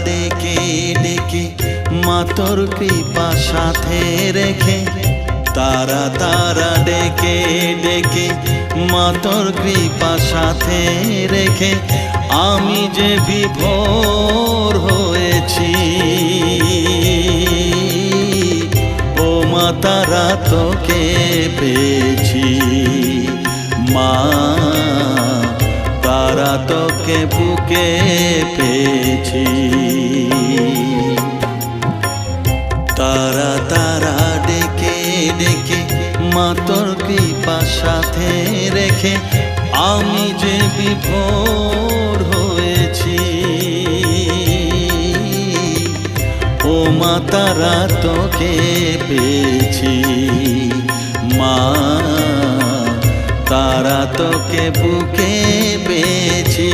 ডেকে ডেকে মা তোর কৃপা সাথে রেখে, তারা তারা ডেকে ডেকে মা তোর কৃপা সাথে রেখে আমি যে বিভোর হয়েছি। ও মা তারা তোকে পেয়েছি, মা তারা তোকে বুকে পেয়েছি। তারা তারা ডেকে ডেকে মা তোর কৃপা সাথে রেখে আমি যে বিভোর হয়েছি। ও মা তারা তোকে পেয়েছি, মা তারা তোকে বুকে পেয়েছি।